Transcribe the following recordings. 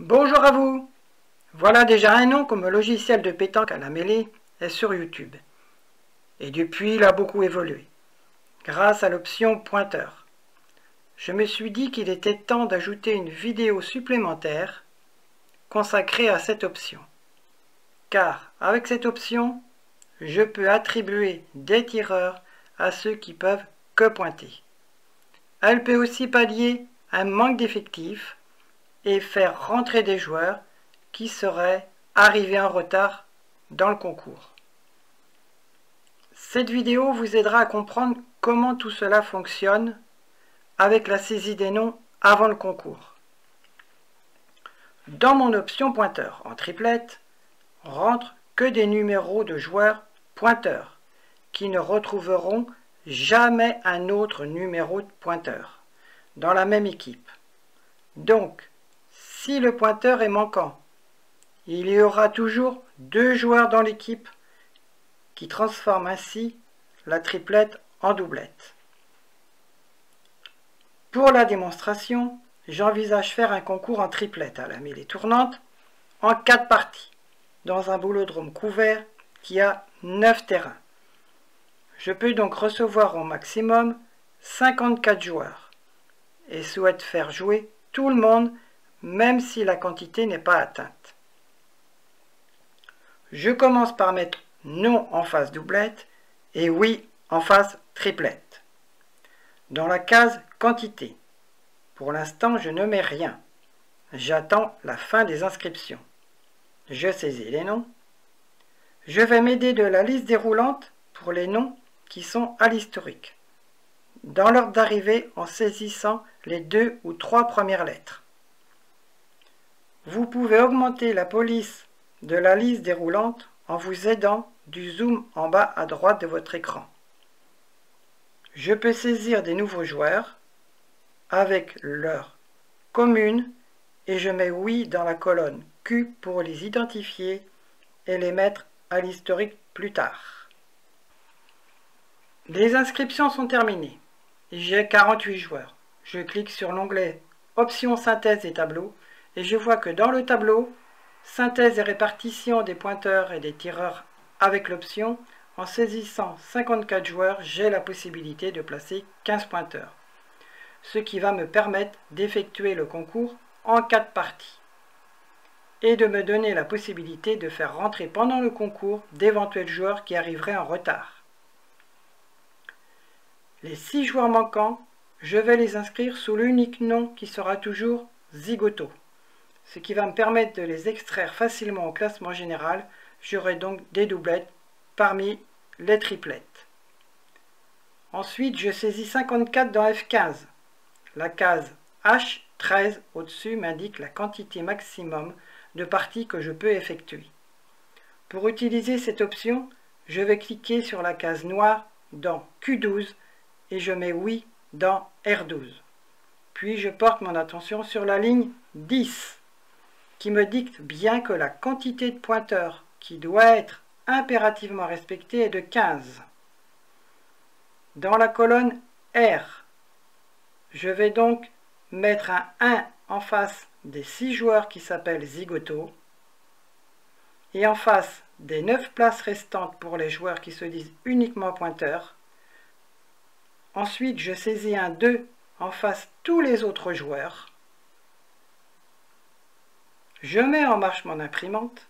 Bonjour à vous! Voilà déjà un an que mon logiciel de pétanque à la mêlée est sur YouTube. Et depuis, il a beaucoup évolué, grâce à l'option pointeur. Je me suis dit qu'il était temps d'ajouter une vidéo supplémentaire consacrée à cette option. Car avec cette option, je peux attribuer des tireurs à ceux qui peuvent que pointer. Elle peut aussi pallier un manque d'effectifs et faire rentrer des joueurs qui seraient arrivés en retard dans le concours. Cette vidéo vous aidera à comprendre comment tout cela fonctionne avec la saisie des noms avant le concours. Dans mon option pointeur en triplette, rentre que des numéros de joueurs pointeurs qui ne retrouveront jamais un autre numéro de pointeur dans la même équipe. Donc, si le pointeur est manquant, il y aura toujours deux joueurs dans l'équipe qui transforment ainsi la triplette en doublette. Pour la démonstration, j'envisage faire un concours en triplette à la mêlée tournante en 4 parties, dans un boulodrome couvert qui a 9 terrains. Je peux donc recevoir au maximum 54 joueurs et souhaite faire jouer tout le monde même si la quantité n'est pas atteinte. Je commence par mettre non en face doublette et oui en face triplette. Dans la case quantité, pour l'instant je ne mets rien. J'attends la fin des inscriptions. Je saisis les noms. Je vais m'aider de la liste déroulante pour les noms qui sont à l'historique, dans l'ordre d'arrivée en saisissant les 2 ou 3 premières lettres. Vous pouvez augmenter la police de la liste déroulante en vous aidant du zoom en bas à droite de votre écran. Je peux saisir des nouveaux joueurs avec leur commune et je mets oui dans la colonne Q pour les identifier et les mettre à l'historique plus tard. Les inscriptions sont terminées. J'ai 48 joueurs. Je clique sur l'onglet Options synthèse et tableau et je vois que dans le tableau, synthèse et répartition des pointeurs et des tireurs avec l'option, en saisissant 54 joueurs, j'ai la possibilité de placer 15 pointeurs, ce qui va me permettre d'effectuer le concours en 4 parties et de me donner la possibilité de faire rentrer pendant le concours d'éventuels joueurs qui arriveraient en retard. Les 6 joueurs manquants, je vais les inscrire sous l'unique nom qui sera toujours Zigoto, ce qui va me permettre de les extraire facilement au classement général. J'aurai donc des doublettes parmi les triplettes. Ensuite, je saisis 54 dans F15. La case H13 au-dessus m'indique la quantité maximum de parties que je peux effectuer. Pour utiliser cette option, je vais cliquer sur la case noire dans Q12 et je mets oui dans R12. Puis je porte mon attention sur la ligne 10 qui me dicte bien que la quantité de pointeurs qui doit être impérativement respectée est de 15. Dans la colonne R, je vais donc mettre un 1 en face des 6 joueurs qui s'appellent Zigoto et en face des 9 places restantes pour les joueurs qui se disent uniquement pointeurs. Ensuite, je saisis un 2 en face tous les autres joueurs. Je mets en marche mon imprimante.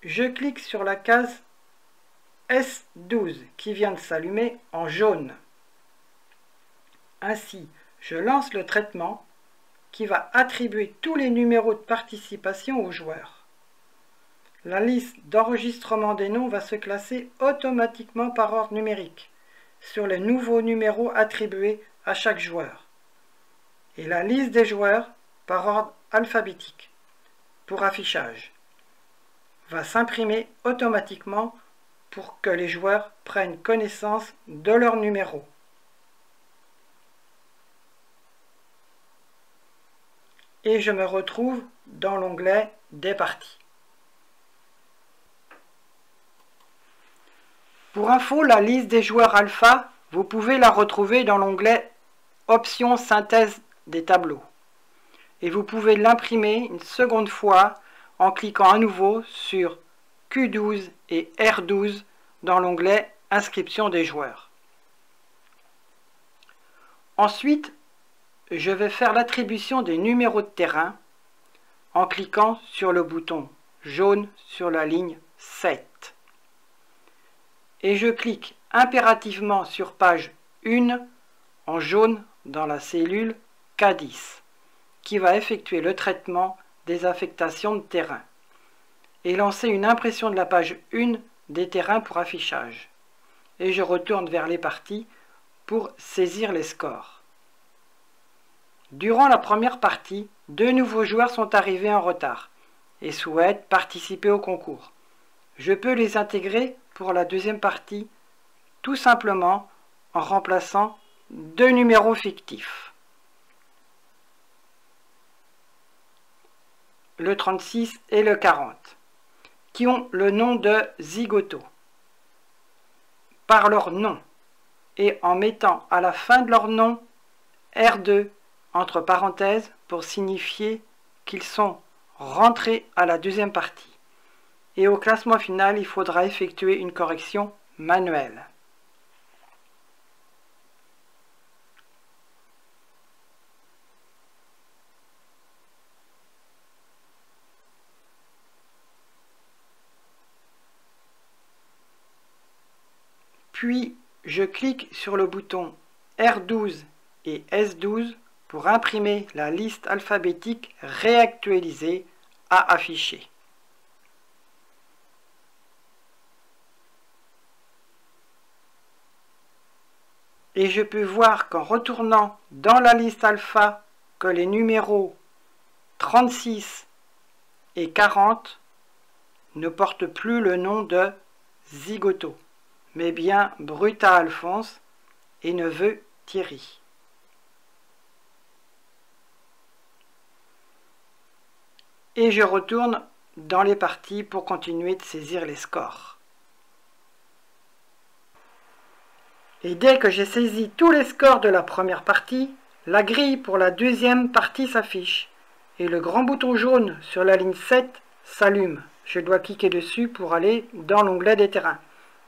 Je clique sur la case S12 qui vient de s'allumer en jaune. Ainsi, je lance le traitement qui va attribuer tous les numéros de participation aux joueurs. La liste d'enregistrement des noms va se classer automatiquement par ordre numérique sur les nouveaux numéros attribués à chaque joueur et la liste des joueurs par ordre alphabétique pour affichage va s'imprimer automatiquement pour que les joueurs prennent connaissance de leur numéro. Et je me retrouve dans l'onglet des parties. Pour info, la liste des joueurs alpha, vous pouvez la retrouver dans l'onglet Options synthèse des tableaux. Et vous pouvez l'imprimer une seconde fois en cliquant à nouveau sur Q12 et R12 dans l'onglet Inscription des joueurs. Ensuite, je vais faire l'attribution des numéros de terrain en cliquant sur le bouton jaune sur la ligne 7. Et je clique impérativement sur page 1 en jaune dans la cellule K10 qui va effectuer le traitement des affectations de terrain et lancer une impression de la page 1 des terrains pour affichage. Et je retourne vers les parties pour saisir les scores. Durant la première partie, 2 nouveaux joueurs sont arrivés en retard et souhaitent participer au concours. Je peux les intégrer pour la deuxième partie tout simplement en remplaçant 2 numéros fictifs. Le 36 et le 40, qui ont le nom de Zigoto, par leur nom, et en mettant à la fin de leur nom R2 entre parenthèses pour signifier qu'ils sont rentrés à la deuxième partie. Et au classement final, il faudra effectuer une correction manuelle. Puis, je clique sur le bouton R12 et S12 pour imprimer la liste alphabétique réactualisée à afficher. Et je peux voir qu'en retournant dans la liste alpha que les numéros 36 et 40 ne portent plus le nom de Zigoto, mais bien Bruta Alphonse et neveu Thierry. Et je retourne dans les parties pour continuer de saisir les scores. Et dès que j'ai saisi tous les scores de la première partie, la grille pour la deuxième partie s'affiche et le grand bouton jaune sur la ligne 7 s'allume. Je dois cliquer dessus pour aller dans l'onglet des terrains.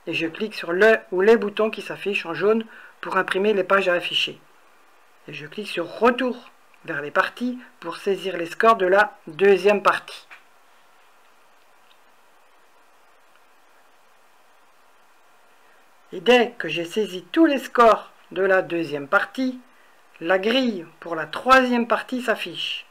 Et je clique sur le ou les boutons qui s'affichent en jaune pour imprimer les pages à afficher. Et je clique sur Retour vers les parties pour saisir les scores de la deuxième partie. Et dès que j'ai saisi tous les scores de la deuxième partie, la grille pour la troisième partie s'affiche.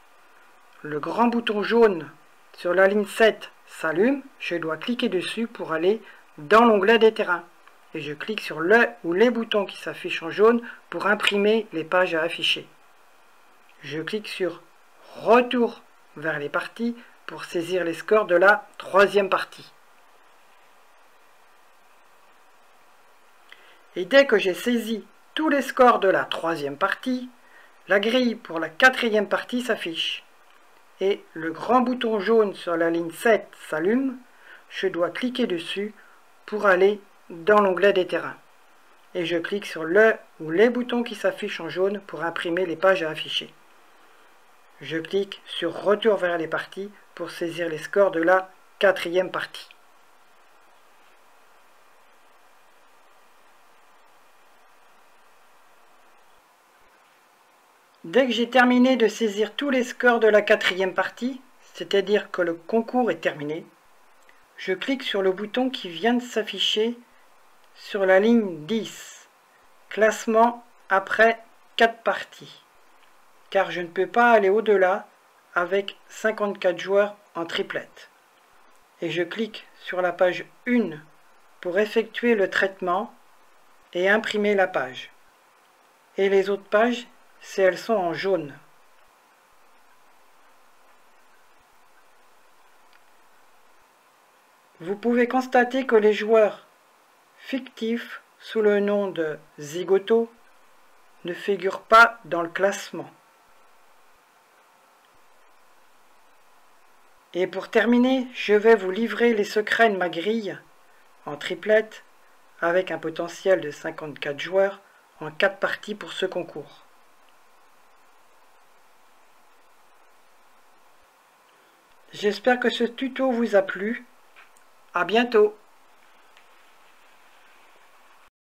Le grand bouton jaune sur la ligne 7 s'allume. Je dois cliquer dessus pour aller dans l'onglet des terrains. Et je clique sur le ou les boutons qui s'affichent en jaune pour imprimer les pages à afficher. Je clique sur Retour vers les parties pour saisir les scores de la troisième partie. Et dès que j'ai saisi tous les scores de la troisième partie, la grille pour la quatrième partie s'affiche. Et le grand bouton jaune sur la ligne 7 s'allume. Je dois cliquer dessus pour aller dans l'onglet des terrains. Et je clique sur le ou les boutons qui s'affichent en jaune pour imprimer les pages à afficher. Je clique sur Retour vers les parties pour saisir les scores de la quatrième partie. Dès que j'ai terminé de saisir tous les scores de la quatrième partie, c'est-à-dire que le concours est terminé, je clique sur le bouton qui vient de s'afficher sur la ligne 10, classement après 4 parties, car je ne peux pas aller au-delà avec 54 joueurs en triplette. Et je clique sur la page 1 pour effectuer le traitement et imprimer la page. Et les autres pages, si elles sont en jaune. Vous pouvez constater que les joueurs fictifs sous le nom de Zigoto ne figurent pas dans le classement. Et pour terminer, je vais vous livrer les secrets de ma grille en triplette avec un potentiel de 54 joueurs en 4 parties pour ce concours. J'espère que ce tuto vous a plu. À bientôt!